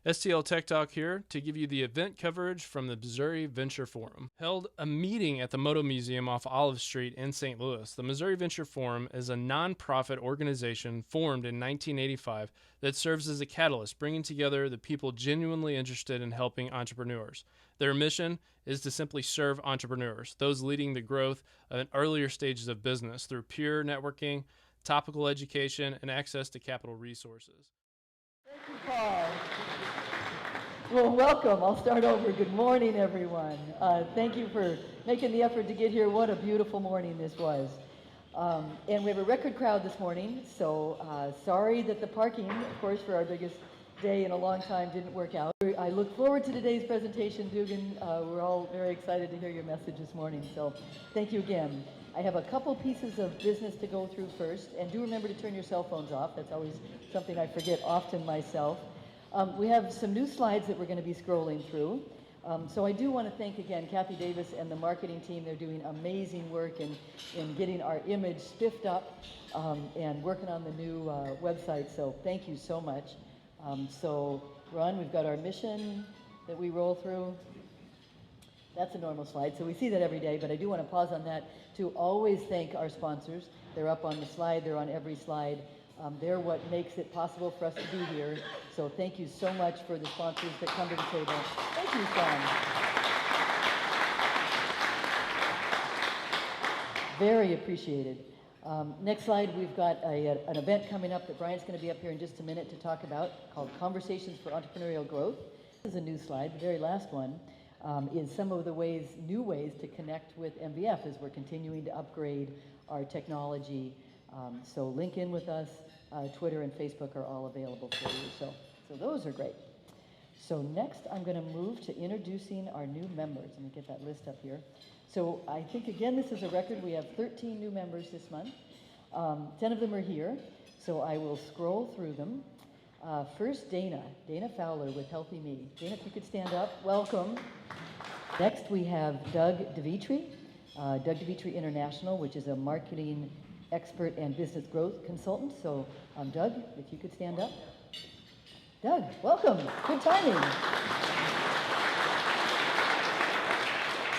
STL Tech Talk here to give you the event coverage from the Missouri Venture Forum. Held a meeting at the Moto Museum off Olive Street in St. Louis. The Missouri Venture Forum is a nonprofit organization formed in 1985 that serves as a catalyst, bringing together the people genuinely interested in helping entrepreneurs. Their mission is to simply serve entrepreneurs, those leading the growth of earlier stages of business through peer networking, topical education, and access to capital resources. Thank you, Paul. Well, welcome. I'll start over. Good morning, everyone. Thank you for making the effort to get here. What a beautiful morning this was. And we have a record crowd this morning, so sorry that the parking, of course, for our biggest day in a long time didn't work out. I look forward to today's presentation, Dugan. We're all very excited to hear your message this morning, so thank you again. I have a couple pieces of business to go through first, and do remember to turn your cell phones off. That's always something I forget often myself. We have some new slides that we're going to be scrolling through. So I do want to thank again Kathy Davis and the marketing team. They're doing amazing work in getting our image spiffed up and working on the new website. So thank you so much. So Ron, we've got our mission that we roll through. That's a normal slide, so we see that every day, but I do want to pause on that to always thank our sponsors. They're up on the slide, they're on every slide. They're what makes it possible for us to be here. So thank you so much for the sponsors that come to the table. Thank you, Sean. Very appreciated. Next slide, we've got an event coming up that Brian's going to be up here in just a minute to talk about called Conversations for Entrepreneurial Growth. This is a new slide, the very last one. Is some of the new ways to connect with MVF as we're continuing to upgrade our technology. So link in with us. Twitter and Facebook are all available for you. So those are great. So next I'm going to move to introducing our new members. Let me get that list up here. So I think, again, this is a record. We have 13 new members this month. 10 of them are here. So I will scroll through them. First, Dana Fowler with Healthy Me. Dana, if you could stand up, welcome. Next, we have Doug DeVitri, Doug DeVitri International, which is a marketing expert and business growth consultant. So, Doug, if you could stand up. Doug, welcome. Good timing.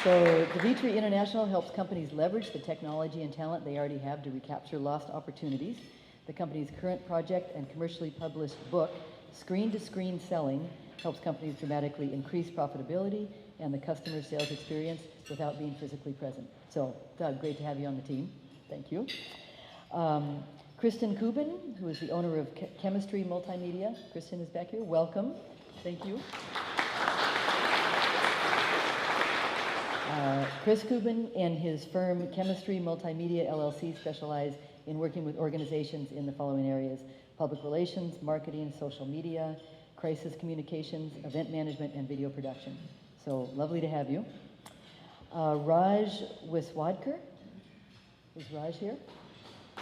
So, DeVitri International helps companies leverage the technology and talent they already have to recapture lost opportunities. The company's current project and commercially published book, Screen to Screen Selling, helps companies dramatically increase profitability and the customer sales experience without being physically present. So, Doug, great to have you on the team. Thank you. Kristen Kubin, who is the owner of Chemistry Multimedia. Kristen is back here. Welcome. Thank you. Chris Kubin and his firm Chemistry Multimedia LLC specialize in working with organizations in the following areas: public relations, marketing, social media, crisis communications, event management, and video production. So lovely to have you. Raj Wiswadkar. Is Raj here?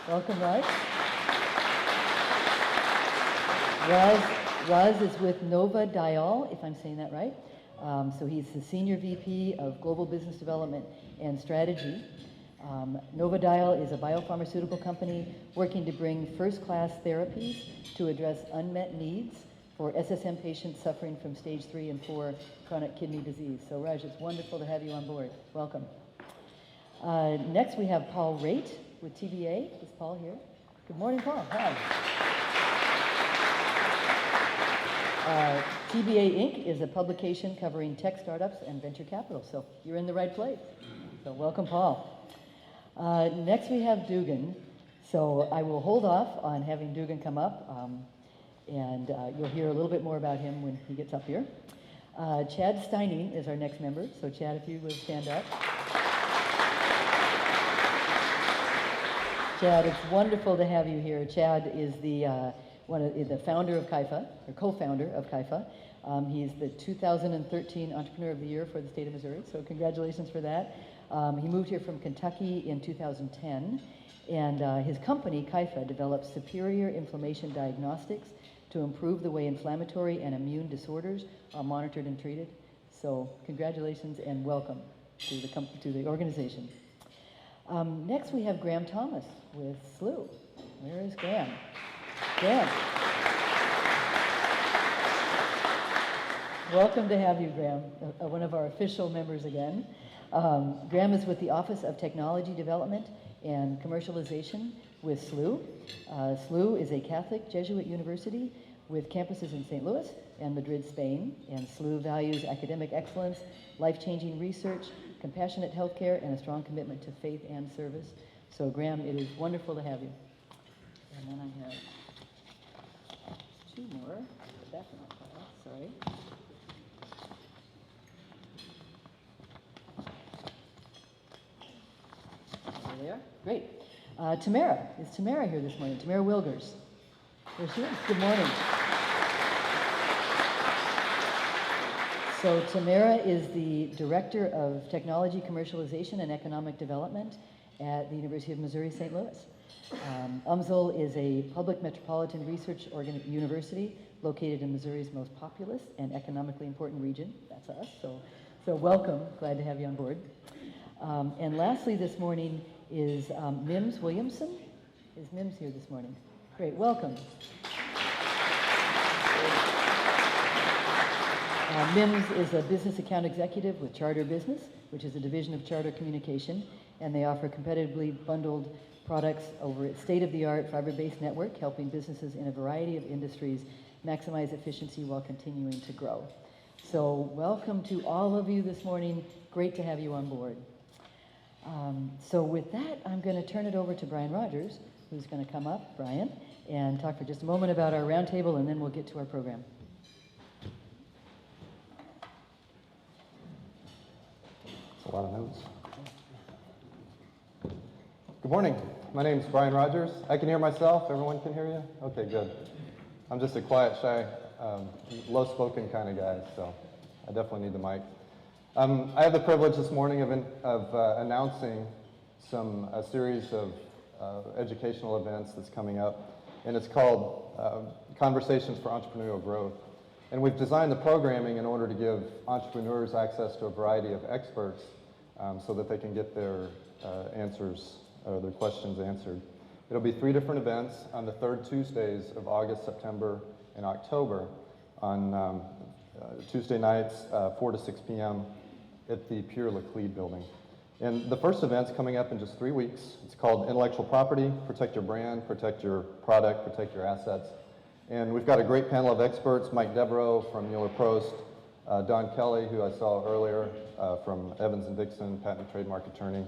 Welcome, Raj. Raj is with Nova Dial, if I'm saying that right. So he's the Senior VP of Global Business Development and Strategy. Nova Dial is a biopharmaceutical company working to bring first-class therapies to address unmet needs for SSM patients suffering from stage 3 and 4 chronic kidney disease. So Raj, it's wonderful to have you on board. Welcome. Next we have Paul Raitt with TBA. Is Paul here? Good morning, Paul. Hi. TBA Inc. is a publication covering tech startups and venture capital. So you're in the right place. So welcome, Paul. Next we have Dugan. So I will hold off on having Dugan come up. And you'll hear a little bit more about him when he gets up here. Chad Steining is our next member. So Chad, if you will stand up. Chad, it's wonderful to have you here. Chad is the founder of Kaifa, or co-founder of Kaifa. He's the 2013 Entrepreneur of the Year for the state of Missouri, so congratulations for that. He moved here from Kentucky in 2010, and his company, Kaifa, develops superior inflammation diagnostics to improve the way inflammatory and immune disorders are monitored and treated. So congratulations and welcome to the organization. Next we have Graham Thomas with SLU. Where is Graham? Graham. Welcome to have you, Graham, one of our official members again. Graham is with the Office of Technology Development and Commercialization with SLU. SLU is a Catholic Jesuit university with campuses in St. Louis and Madrid, Spain. And SLU values academic excellence, life-changing research, compassionate healthcare, and a strong commitment to faith and service. So, Graham, it is wonderful to have you. And then I have two more. Put that in my file. Sorry. There they are. Great. Tamara. Is Tamara here this morning? Tamara Wilgers. There she is. Good morning. So Tamara is the Director of Technology Commercialization and Economic Development at the University of Missouri St. Louis. UMSL is a public metropolitan research university located in Missouri's most populous and economically important region. That's us. So welcome. Glad to have you on board. And lastly this morning is Mims Williamson. Is Mims here this morning? Great. Welcome. Mims is a business account executive with Charter Business, which is a division of Charter Communication, and they offer competitively bundled products over its state-of-the-art fiber-based network, helping businesses in a variety of industries maximize efficiency while continuing to grow. So welcome to all of you this morning. Great to have you on board. So with that, I'm going to turn it over to Brian Rogers, who's going to come up, Brian, and talk for just a moment about our roundtable, and then we'll get to our program. A lot of notes. Good morning. My name is Brian Rogers. I can hear myself. Everyone can hear you? Okay, good. I'm just a quiet, shy, low-spoken kind of guy, so I definitely need the mic. I have the privilege this morning of announcing a series of educational events that's coming up, and it's called Conversations for Entrepreneurial Growth. And we've designed the programming in order to give entrepreneurs access to a variety of experts so that they can get their answers or their questions answered. It'll be 3 different events on the 3rd Tuesdays of August, September, and October on Tuesday nights, 4 to 6 p.m. at the Pierre Laclede building. And the first event's coming up in just 3 weeks. It's called Intellectual Property, Protect Your Brand, Protect Your Product, Protect Your Assets. And we've got a great panel of experts, Mike Devereaux from Mueller-Prost, Don Kelly, who I saw earlier from Evans & Dixon, patent and trademark attorney,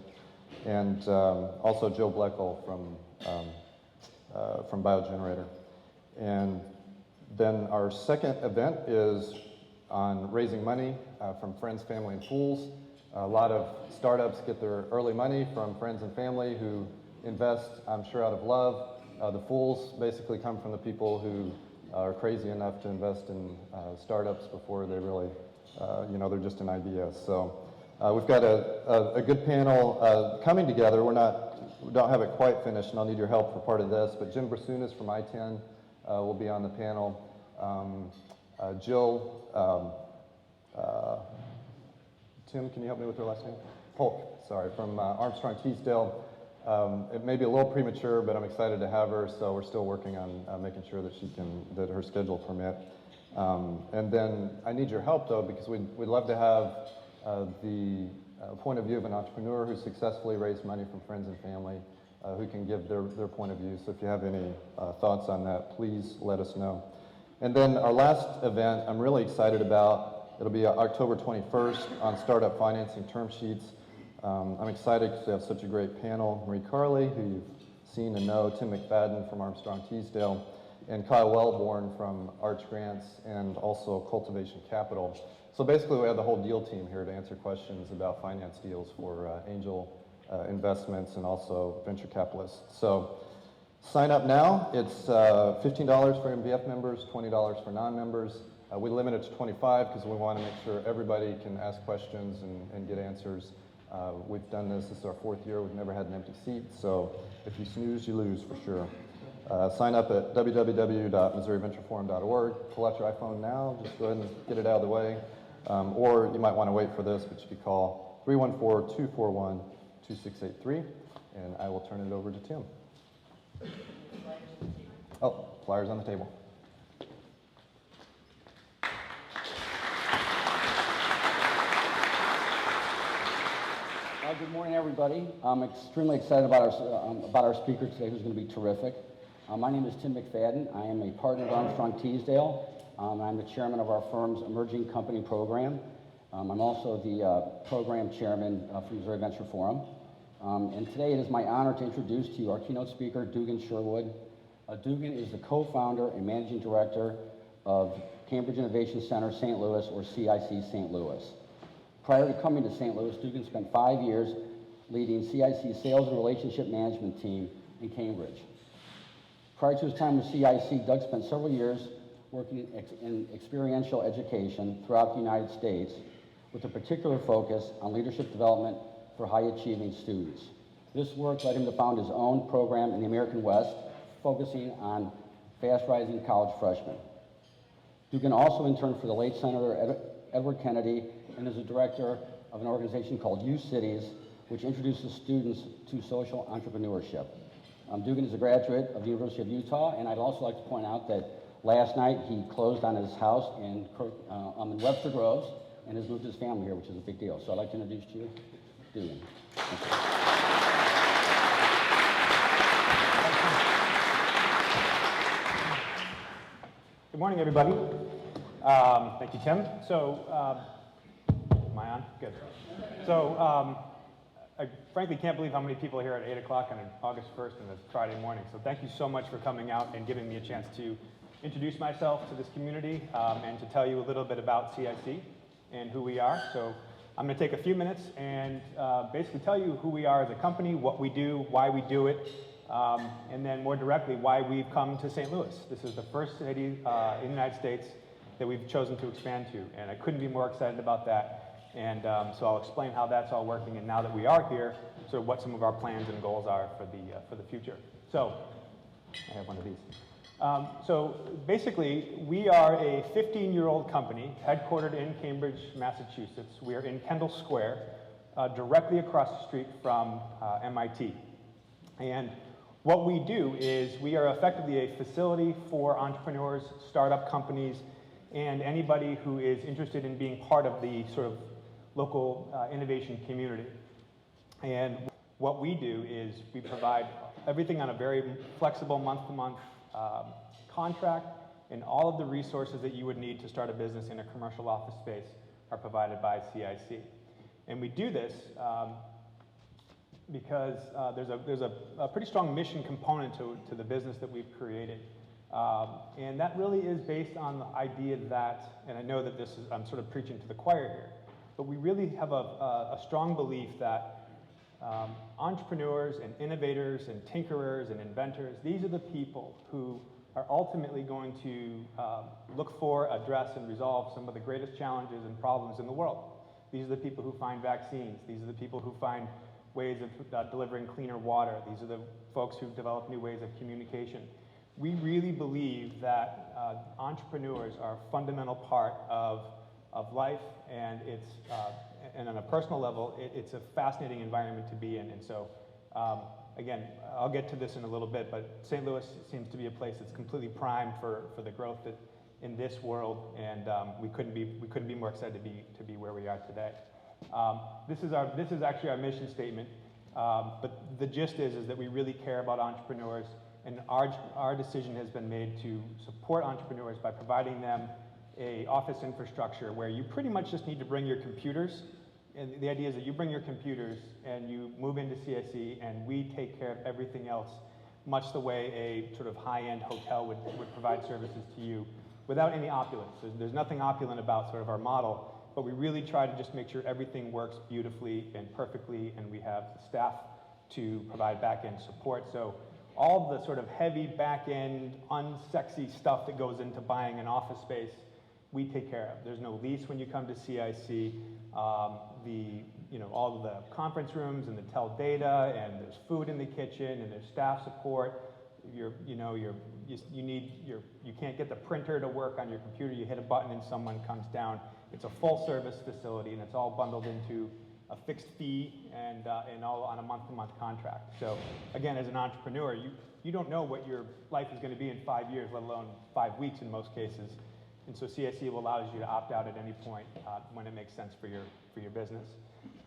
and also Joe Bleckel from BioGenerator. And then our second event is on raising money from friends, family, and fools. A lot of startups get their early money from friends and family who invest, I'm sure, out of love. The fools basically come from the people who are crazy enough to invest in startups before they really, they're just an idea. So we've got a good panel coming together. We don't have it quite finished, and I'll need your help for part of this. But Jim Brasunas from I-10 will be on the panel. Jill, Tim, can you help me with her last name? Polk, sorry, from Armstrong Teasdale. It may be a little premature, but I'm excited to have her, so we're still working on making sure that her schedule permit. And then I need your help, though, because we'd love to have the point of view of an entrepreneur who successfully raised money from friends and family, who can give their point of view. So if you have any thoughts on that, please let us know. And then our last event I'm really excited about. It'll be October 21st on startup financing term sheets. I'm excited because we have such a great panel. Marie Carley, who you've seen and know, Tim McFadden from Armstrong Teasdale, and Kyle Wellborn from Arch Grants and also Cultivation Capital. So basically we have the whole deal team here to answer questions about finance deals for angel investments and also venture capitalists. So sign up now. It's $15 for MVF members, $20 for non-members. We limit it to 25 because we want to make sure everybody can ask questions and get answers. We've done this is our 4th year. We've never had an empty seat, so if you snooze, you lose for sure. Sign up at www.missouriventureforum.org. Pull out your iPhone now. Just go ahead and get it out of the way. Or you might want to wait for this, but you could call 314-241-2683, and I will turn it over to Tim. Oh, flyers on the table. Good morning, everybody. I'm extremely excited about our speaker today, who's going to be terrific. My name is Tim McFadden. I am a partner at Armstrong Teasdale. I'm the chairman of our firm's Emerging Company Program. I'm also the program chairman for Missouri Venture Forum. And today it is my honor to introduce to you our keynote speaker, Dugan Sherwood. Dugan is the co-founder and managing director of Cambridge Innovation Center St. Louis, or CIC St. Louis. Prior to coming to St. Louis, Dugan spent 5 years leading CIC's sales and relationship management team in Cambridge. Prior to his time with CIC, Doug spent several years working in experiential education throughout the United States, with a particular focus on leadership development for high-achieving students. This work led him to found his own program in the American West, focusing on fast-rising college freshmen. Dugan also interned for the late Senator Edward Kennedy and is a director of an organization called U Cities, which introduces students to social entrepreneurship. Dugan is a graduate of the University of Utah, and I'd also like to point out that last night he closed on his house in Webster Groves and has moved his family here, which is a big deal. So I'd like to introduce to you Dugan. Good morning, everybody. Thank you, Tim. So, am I on? Good. So, I frankly can't believe how many people are here at 8 o'clock on August 1st and it's Friday morning. So thank you so much for coming out and giving me a chance to introduce myself to this community and to tell you a little bit about CIC and who we are. So I'm going to take a few minutes and basically tell you who we are as a company, what we do, why we do it, and then more directly, why we've come to St. Louis. This is the first city in the United States that we've chosen to expand to, and I couldn't be more excited about that. And so I'll explain how that's all working, and now that we are here, sort of what some of our plans and goals are for the future. So I have one of these. So basically, we are a 15-year-old company headquartered in Cambridge, Massachusetts. We are in Kendall Square, directly across the street from MIT. And what we do is we are effectively a facility for entrepreneurs, startup companies, and anybody who is interested in being part of the sort of local innovation community. And what we do is we provide everything on a very flexible month-to-month contract, and all of the resources that you would need to start a business in a commercial office space are provided by CIC. And we do this because there's a pretty strong mission component to the business that we've created. And that really is based on the idea that, and I know that this is, I'm sort of preaching to the choir here, but we really have a strong belief that entrepreneurs and innovators and tinkerers and inventors, these are the people who are ultimately going to look for, address, and resolve some of the greatest challenges and problems in the world. These are the people who find vaccines. These are the people who find ways of delivering cleaner water. These are the folks who develop new ways of communication. We really believe that entrepreneurs are a fundamental part of life, and it's and on a personal level, it's a fascinating environment to be in. And so, again, I'll get to this in a little bit, but St. Louis seems to be a place that's completely primed for the growth that in this world, and we couldn't be more excited to be where we are today. This is actually our mission statement, but the gist is that we really care about entrepreneurs. And our decision has been made to support entrepreneurs by providing them a office infrastructure where you pretty much just need to bring your computers. And the idea is that you bring your computers and you move into CIC, and we take care of everything else, much the way a sort of high-end hotel would provide services to you without any opulence. There's nothing opulent about sort of our model, but we really try to just make sure everything works beautifully and perfectly, and we have the staff to provide back-end support. So all the sort of heavy back-end, unsexy stuff that goes into buying an office space, we take care of. There's no lease when you come to CIC. All of the conference rooms and the tell data, and there's food in the kitchen, and there's staff support. You can't get the printer to work on your computer. You hit a button and someone comes down. It's a full-service facility, and it's all bundled into a fixed fee and all on a month-to-month contract. So again, as an entrepreneur, you don't know what your life is going to be in 5 years, let alone 5 weeks in most cases. And so CIC allows you to opt out at any point when it makes sense for your business.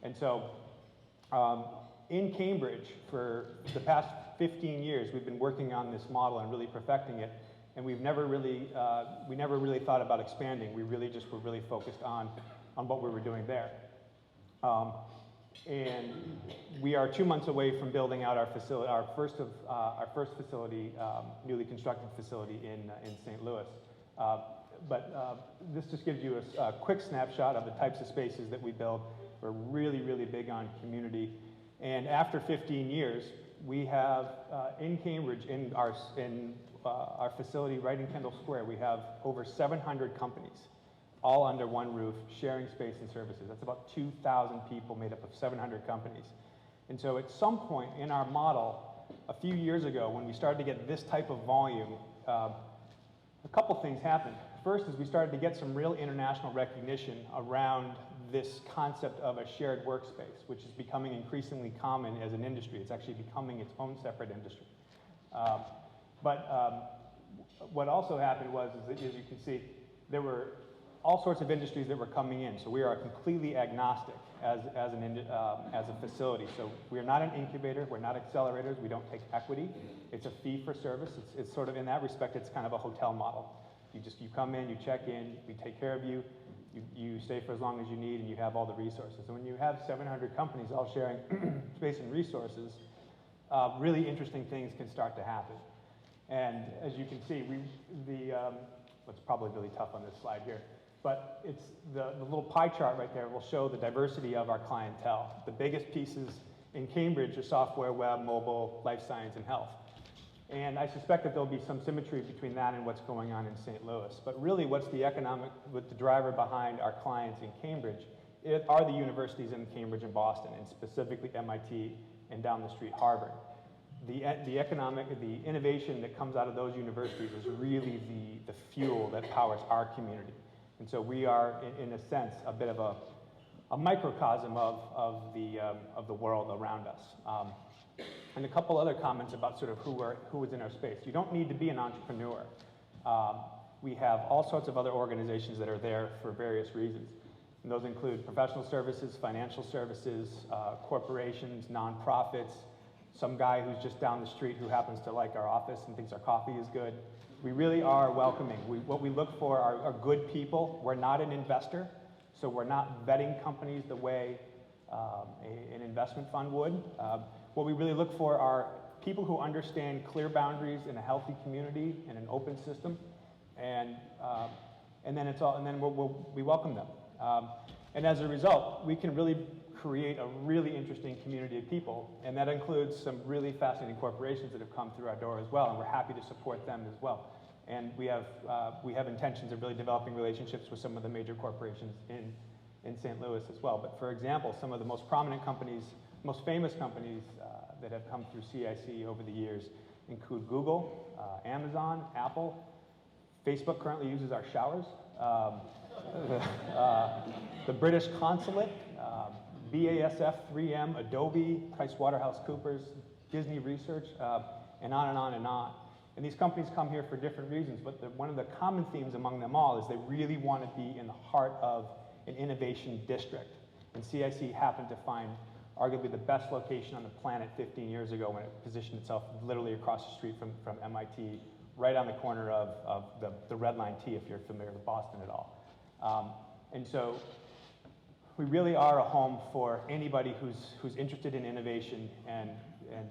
And so In Cambridge, for the past 15 years, we've been working on this model and really perfecting it, and we never really thought about expanding. We really just were really focused on what we were doing there. And we are 2 months away from building out our facility, our first facility, newly constructed facility in St. Louis. This just gives you a quick snapshot of the types of spaces that we build. We're really, really big on community. And after 15 years, we have in Cambridge, in our facility right in Kendall Square, we have over 700 companies, all under one roof, sharing space and services. That's about 2,000 people made up of 700 companies. And so at some point in our model, a few years ago, when we started to get this type of volume, a couple things happened. First is we started to get some real international recognition around this concept of a shared workspace, which is becoming increasingly common as an industry. It's actually becoming its own separate industry. What also happened was, as you can see, there were all sorts of industries that were coming in. So we are completely agnostic as a facility. So we are not an incubator, we're not accelerators, we don't take equity. It's a fee for service. It's sort of, in that respect, it's kind of a hotel model. You come in, you check in, we take care of you, you stay for as long as you need, and you have all the resources. And when you have 700 companies all sharing space and resources, really interesting things can start to happen. And as you can see, what's probably really tough on this slide here, but it's the little pie chart right there will show the diversity of our clientele. The biggest pieces in Cambridge are software, web, mobile, life science, and health. And I suspect that there'll be some symmetry between that and what's going on in St. Louis. But really, what's the driver behind our clients in Cambridge are the universities in Cambridge and Boston, and specifically MIT and down the street, Harvard. The innovation that comes out of those universities is really the fuel that powers our community. And so we are, in a sense, a bit of a microcosm of the world around us. And a couple other comments about sort of who is in our space. You don't need to be an entrepreneur. We have all sorts of other organizations that are there for various reasons. And those include professional services, financial services, corporations, nonprofits, some guy who's just down the street who happens to like our office and thinks our coffee is good. We really are welcoming. What we look for are good people. We're not an investor, so we're not vetting companies the way an investment fund would. What we really look for are people who understand clear boundaries in a healthy community and an open system, and then we welcome them. And as a result, we can really create a really interesting community of people, and that includes some really fascinating corporations that have come through our door as well, and we're happy to support them as well. And we have intentions of really developing relationships with some of the major corporations in St. Louis as well. But for example, some of the most prominent companies, most famous companies that have come through CIC over the years include Google, Amazon, Apple. Facebook currently uses our showers. The British Consulate, BASF, 3M, Adobe, PricewaterhouseCoopers, Disney Research, and on and on and on. And these companies come here for different reasons, but one of the common themes among them all is they really want to be in the heart of an innovation district. And CIC happened to find arguably the best location on the planet 15 years ago when it positioned itself literally across the street from MIT, right on the corner of the Red Line T, if you're familiar with Boston at all. And so we really are a home for anybody who's interested in innovation, and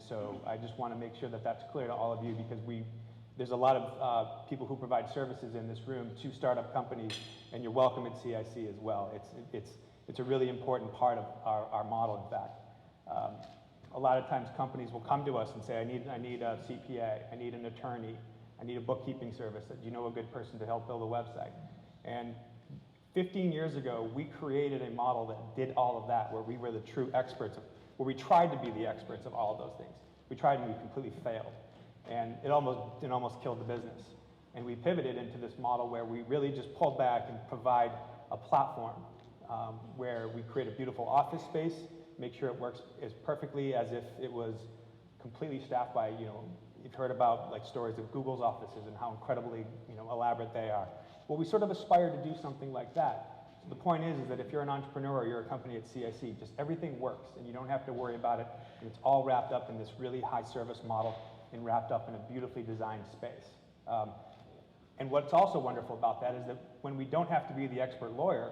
so I just want to make sure that that's clear to all of you, because there's a lot of people who provide services in this room to startup companies, and you're welcome at CIC as well. It's a really important part of our model, in fact. A lot of times companies will come to us and say, I need a CPA, I need an attorney, I need a bookkeeping service. Do you know a good person to help build a website? And 15 years ago, we created a model that did all of that, where we were the true experts, where we tried to be the experts of all of those things. We tried and we completely failed. And it almost killed the business. And we pivoted into this model where we really just pulled back and provide a platform where we create a beautiful office space, make sure it works as perfectly as if it was completely staffed by, you've heard about like stories of Google's offices and how incredibly, elaborate they are. Well, we sort of aspire to do something like that. the point is that if you're an entrepreneur or you're a company at CIC, just everything works and you don't have to worry about it. And it's all wrapped up in this really high service model and wrapped up in a beautifully designed space. And what's also wonderful about that is that when we don't have to be the expert lawyer,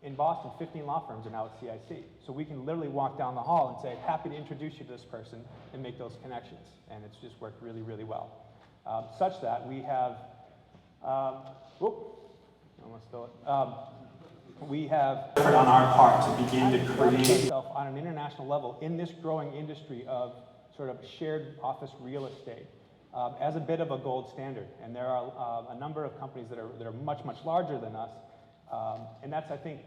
in Boston, 15 law firms are now at CIC. So we can literally walk down the hall and say, happy to introduce you to this person and make those connections. And it's just worked really, really well. Such that we have, we have on our part to begin to create ourselves on an international level in this growing industry of sort of shared office real estate as a bit of a gold standard. And there are a number of companies that are much, much larger than us. And that's, I think,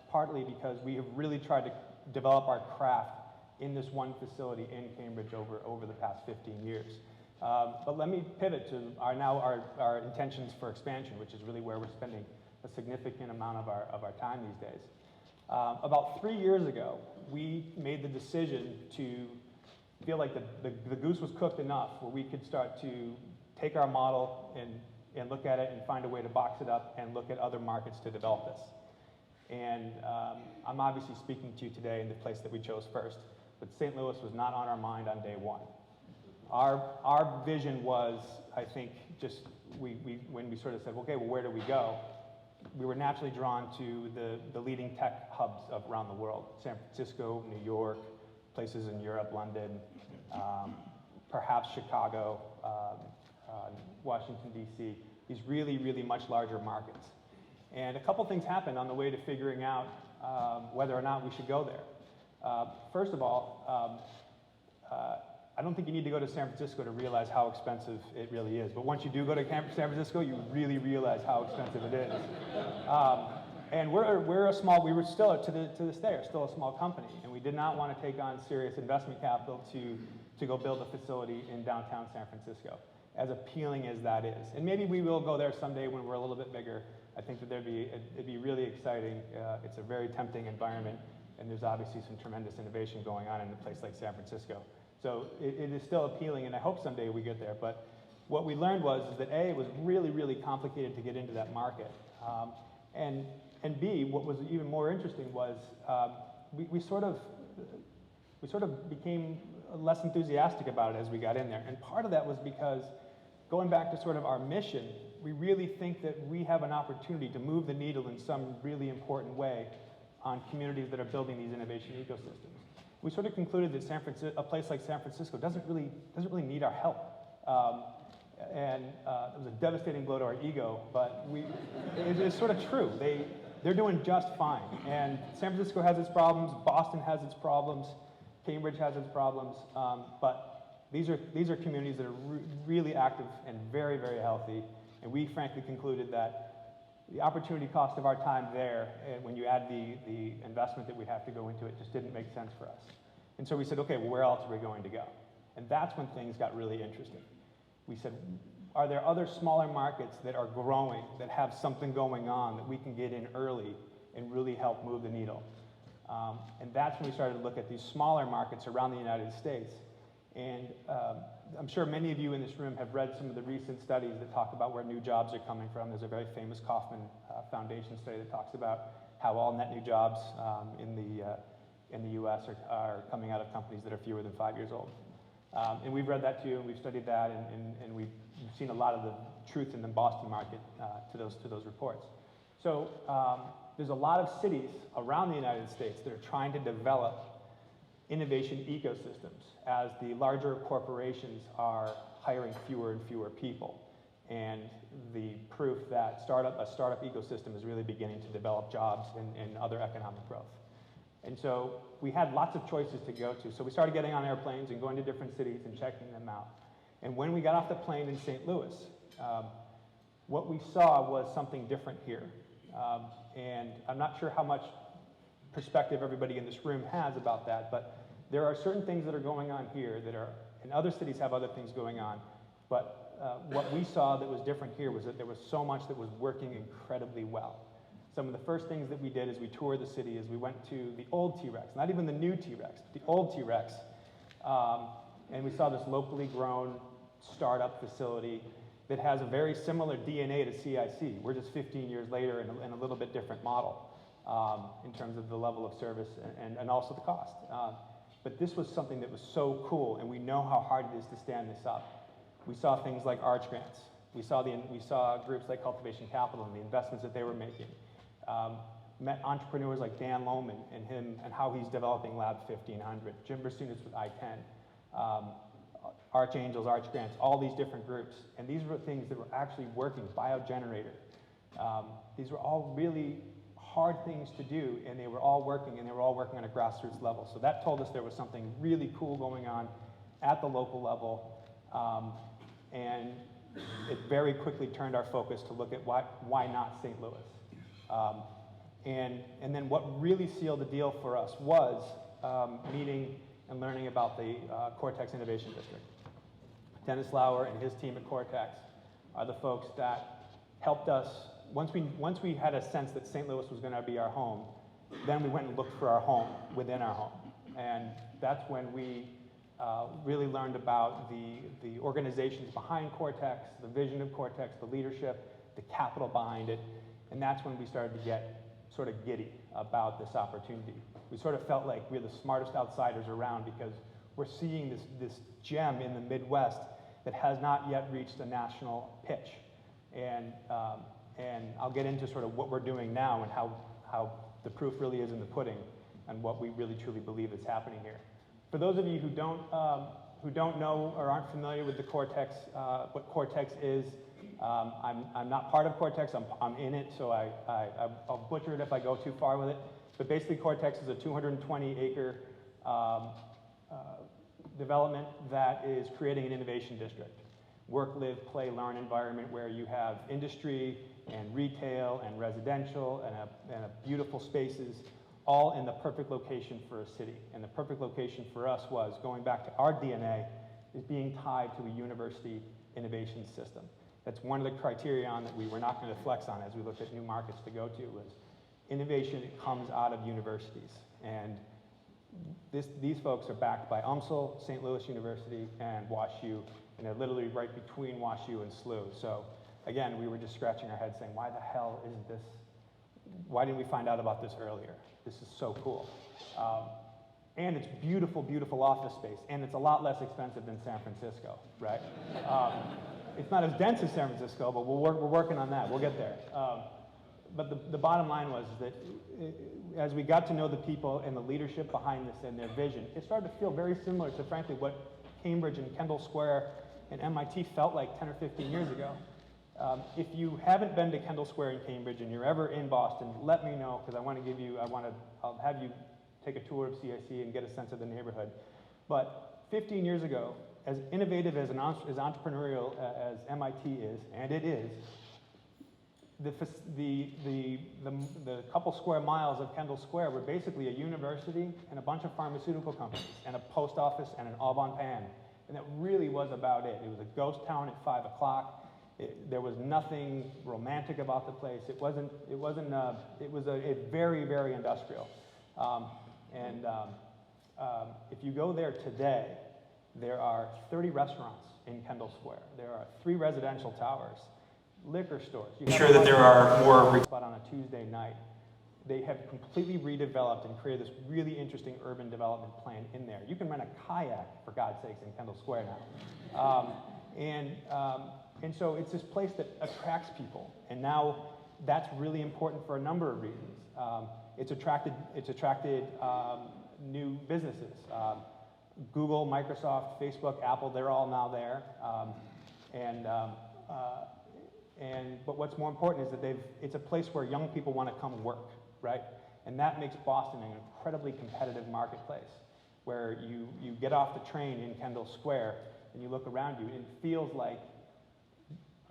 partly because we have really tried to develop our craft in this one facility in Cambridge over the past 15 years. But let me pivot to our intentions for expansion, which is really where we're spending a significant amount of our time these days. About 3 years ago, we made the decision to feel like the goose was cooked enough where we could start to take our model and look at it and find a way to box it up and look at other markets to develop this. And I'm obviously speaking to you today in the place that we chose first, but St. Louis was not on our mind on day one. Our vision was, I think, just when we sort of said, okay, well, where do we go? We were naturally drawn to the leading tech hubs around the world, San Francisco, New York, places in Europe, London, perhaps Chicago, Washington, D.C., these really, really much larger markets. And a couple things happened on the way to figuring out whether or not we should go there. First of all, I don't think you need to go to San Francisco to realize how expensive it really is. But once you do go to San Francisco, you really realize how expensive it is. And we were still, to this day, are still a small company. And we did not want to take on serious investment capital to go build a facility in downtown San Francisco, as appealing as that is. And maybe we will go there someday when we're a little bit bigger. I think that it'd be really exciting. It's a very tempting environment, and there's obviously some tremendous innovation going on in a place like San Francisco. So it is still appealing, and I hope someday we get there. But what we learned was that A, it was really, really complicated to get into that market. And B, what was even more interesting was we sort of became less enthusiastic about it as we got in there. And part of that was because, going back to sort of our mission, we really think that we have an opportunity to move the needle in some really important way on communities that are building these innovation ecosystems. We sort of concluded that a place like San Francisco doesn't really need our help. And it was a devastating blow to our ego, but it is sort of true. They're doing just fine. And San Francisco has its problems, Boston has its problems, Cambridge has its problems, but these are communities that are really active and very, very healthy. And we frankly concluded that the opportunity cost of our time there, and when you add the investment that we have to go into it, just didn't make sense for us. And so we said, okay, well, where else are we going to go? And that's when things got really interesting. We said, are there other smaller markets that are growing, that have something going on that we can get in early and really help move the needle? And that's when we started to look at these smaller markets around the United States. And I'm sure many of you in this room have read some of the recent studies that talk about where new jobs are coming from. There's a very famous Kauffman Foundation study that talks about how all net new jobs in the U.S. are coming out of companies that are fewer than 5 years old. And we've read that too, and we've studied that, and we've seen a lot of the truth in the Boston market to those reports. So there's a lot of cities around the United States that are trying to develop innovation ecosystems as the larger corporations are hiring fewer and fewer people. And the proof that a startup ecosystem is really beginning to develop jobs and other economic growth. And so we had lots of choices to go to. So we started getting on airplanes and going to different cities and checking them out. And when we got off the plane in St. Louis, what we saw was something different here. And I'm not sure how much perspective everybody in this room has about that, but there are certain things that are going on here and other cities have other things going on. But what we saw that was different here was that there was so much that was working incredibly well. Some of the first things that we did as we toured the city is we went to the old T-Rex, not even the new T-Rex, the old T-Rex, and we saw this locally grown startup facility. that has a very similar DNA to CIC. We're just 15 years later in a little bit different model in terms of the level of service and also the cost. But this was something that was so cool, and we know how hard it is to stand this up. We saw things like Arch Grants. We saw groups like Cultivation Capital and the investments that they were making. Met entrepreneurs like Dan Lohman and how he's developing Lab 1500. Jim Brasunas with I-10. Archangels, Arch Grants, all these different groups. And these were things that were actually working. Biogenerator. These were all really hard things to do, and they were all working on a grassroots level. So that told us there was something really cool going on at the local level. And it very quickly turned our focus to look at why not St. Louis. And then what really sealed the deal for us was meeting and learning about the Cortex Innovation District. Dennis Lauer and his team at Cortex are the folks that helped us. Once we had a sense that St. Louis was going to be our home, then we went and looked for our home within our home. And that's when we really learned about the organizations behind Cortex, the vision of Cortex, the leadership, the capital behind it. And that's when we started to get sort of giddy about this opportunity. We sort of felt like we're the smartest outsiders around because we're seeing this gem in the Midwest that has not yet reached a national pitch. And I'll get into sort of what we're doing now and how the proof really is in the pudding and what we really truly believe is happening here. For those of you who don't know or aren't familiar with the Cortex, what Cortex is, I'm not part of Cortex. I'm in it, so I'll butcher it if I go too far with it. But basically, Cortex is a 220-acre development that is creating an innovation district. Work, live, play, learn environment where you have industry and retail and residential and beautiful spaces, all in the perfect location for a city. And the perfect location for us was, going back to our DNA, is being tied to a university innovation system. That's one of the criterion that we were not going to flex on as we looked at new markets to go to, was innovation comes out of universities. And these folks are backed by UMSL, St. Louis University, and WashU, and they're literally right between WashU and SLU. So again, we were just scratching our heads saying, why the hell isn't this, why didn't we find out about this earlier? This is so cool. And it's beautiful, beautiful office space, and it's a lot less expensive than San Francisco, right? It's not as dense as San Francisco, but we're working on that. We'll get there. But the bottom line was that as we got to know the people and the leadership behind this and their vision, it started to feel very similar to, frankly, what Cambridge and Kendall Square and MIT felt like 10 or 15 years ago. If you haven't been to Kendall Square in Cambridge and you're ever in Boston, let me know, because I'll have you take a tour of CIC and get a sense of the neighborhood. But 15 years ago, as innovative as entrepreneurial as MIT is, and it is, the couple square miles of Kendall Square were basically a university and a bunch of pharmaceutical companies and a post office and an Au Bon Pain. And that really was about it. It was a ghost town at 5 o'clock. There was nothing romantic about the place. It was a very, very industrial. If you go there today, there are 30 restaurants in Kendall Square. There are 3 residential towers, liquor stores. You I'm sure that there are more. But on a Tuesday night, they have completely redeveloped and created this really interesting urban development plan in there. You can rent a kayak, for God's sakes, in Kendall Square now. And so it's this place that attracts people. And now that's really important for a number of reasons. It's attracted new businesses. Google, Microsoft, Facebook, Apple, they're all now there. But what's more important is that it's a place where young people want to come work, right? And that makes Boston an incredibly competitive marketplace, where you get off the train in Kendall Square and you look around you, and it feels like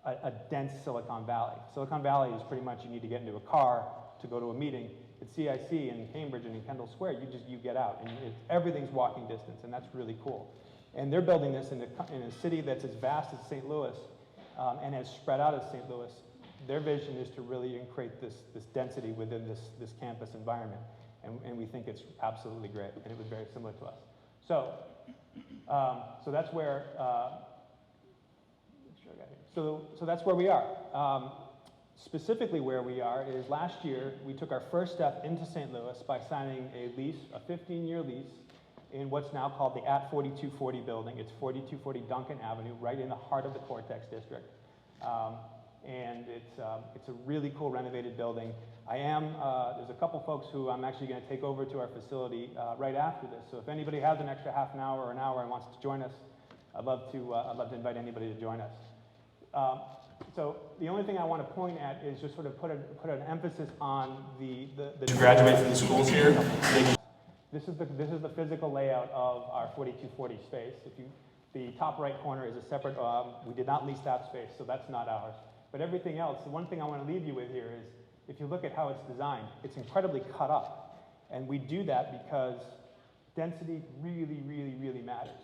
a dense Silicon Valley. Silicon Valley is pretty much you need to get into a car to go to a meeting. At CIC in Cambridge and in Kendall Square, you get out, and everything's walking distance, and that's really cool. And they're building this in a city that's as vast as St. Louis, and as spread out as St. Louis. Their vision is to really create this density within this campus environment, and we think it's absolutely great, and it was very similar to us. So that's where. Make sure I got here. So that's where we are. Specifically where we are is last year we took our first step into St. Louis by signing a lease, a 15-year lease, in what's now called the at 4240 building. It's 4240 Duncan Avenue, right in the heart of the Cortex district. And it's a really cool renovated building. There's a couple folks who I'm actually going to take over to our facility right after this. So if anybody has an extra half an hour or an hour and wants to join us, I'd love to invite anybody to join us. So the only thing I want to point at is just sort of put an emphasis on the graduate from the schools here. This is the physical layout of our 4240 space. The top right corner is a separate. We did not lease that space, so that's not ours. But everything else, the one thing I want to leave you with here is, if you look at how it's designed, it's incredibly cut up, and we do that because density really, really, really matters.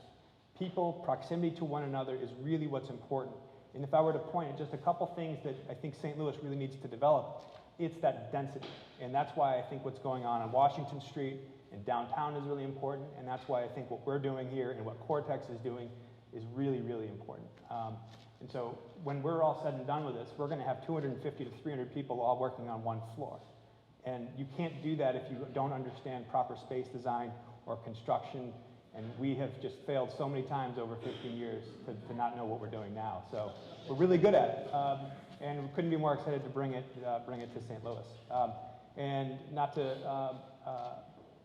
People, proximity to one another is really what's important. And if I were to point at just a couple things that I think St. Louis really needs to develop, it's that density. And that's why I think what's going on Washington Street and downtown is really important. And that's why I think what we're doing here and what Cortex is doing is really, really important. And so when we're all said and done with this, we're going to have 250 to 300 people all working on one floor. And you can't do that if you don't understand proper space design or construction. And we have just failed so many times over 15 years to not know what we're doing now. So we're really good at it. And we couldn't be more excited to bring it to St. Louis. And not to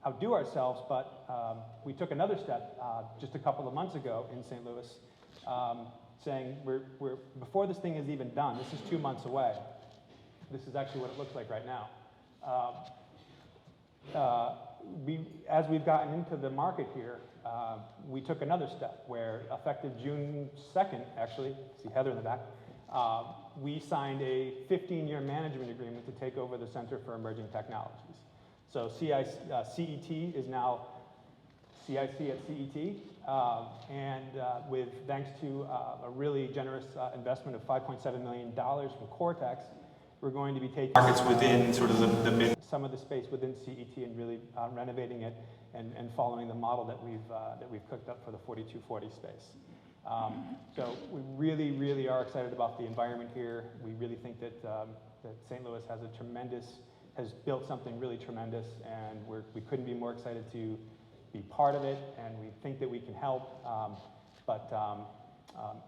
outdo ourselves, but we took another step just a couple of months ago in St. Louis, saying we're before this thing is even done, this is 2 months away. This is actually what it looks like right now. As we've gotten into the market here, we took another step where effective June 2nd, actually, see Heather in the back, we signed a 15-year management agreement to take over the Center for Emerging Technologies. So CET is now CIC at CET, and with thanks to a really generous investment of $5.7 million from Cortex, we're going to be taking markets within sort of some of the space within CET and really renovating it and following the model that we've cooked up for the 4240 space. So we really, really are excited about the environment here. We really think that St. Louis has built something really tremendous, and we couldn't be more excited to be part of it, and we think that we can help.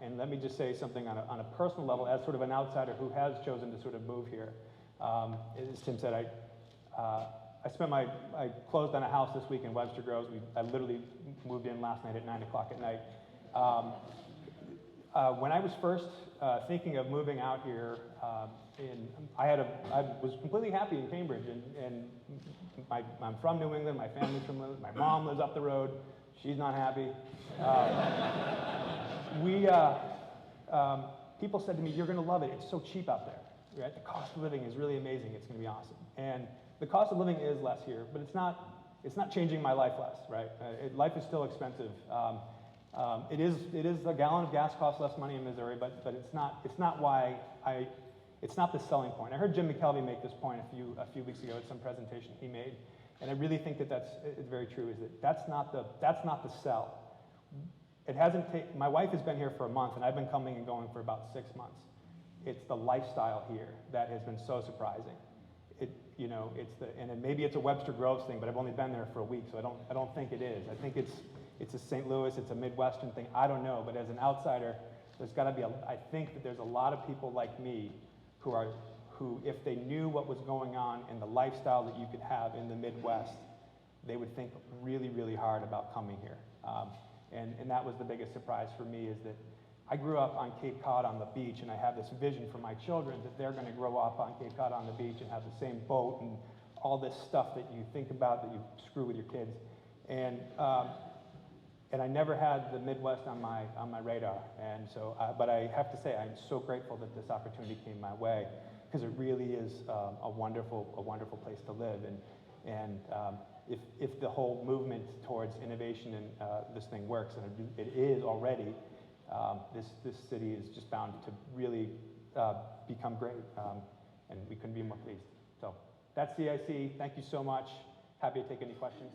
And let me just say something on a personal level, as sort of an outsider who has chosen to sort of move here. As Tim said, I closed on a house this week in Webster Groves. I literally moved in last night at 9 o'clock at night. When I was first thinking of moving out here, I was completely happy in Cambridge, and I'm from New England. My family's from New England. My mom lives up the road. She's not happy. People said to me, "You're going to love it. It's so cheap out there. Right? The cost of living is really amazing. It's going to be awesome." And the cost of living is less here, but it's not changing my life less. Right? Life is still expensive. It is a gallon of gas costs less money in Missouri, but it's not why it's not the selling point. I heard Jim McKelvey make this point a few weeks ago at some presentation he made, and I really think that that's very true. Is that that's not the sell. It hasn't taken. My wife has been here for a month, and I've been coming and going for about 6 months. It's the lifestyle here that has been so surprising. And maybe it's a Webster Groves thing, but I've only been there for a week, so I don't think it is. I think it's a St. Louis, it's a Midwestern thing. I don't know, but as an outsider, there's got to be I think that there's a lot of people like me who, if they knew what was going on and the lifestyle that you could have in the Midwest, they would think really, really hard about coming here. And that was the biggest surprise for me, is that I grew up on Cape Cod on the beach, and I have this vision for my children that they're going to grow up on Cape Cod on the beach and have the same boat and all this stuff that you think about that you screw with your kids. And I never had the Midwest on my radar. And so, but I have to say, I'm so grateful that this opportunity came my way, because it really is a wonderful place to live. And if the whole movement towards innovation and this thing works, and it is already, this city is just bound to really become great, and we couldn't be more pleased. So that's CIC. Thank you so much. Happy to take any questions.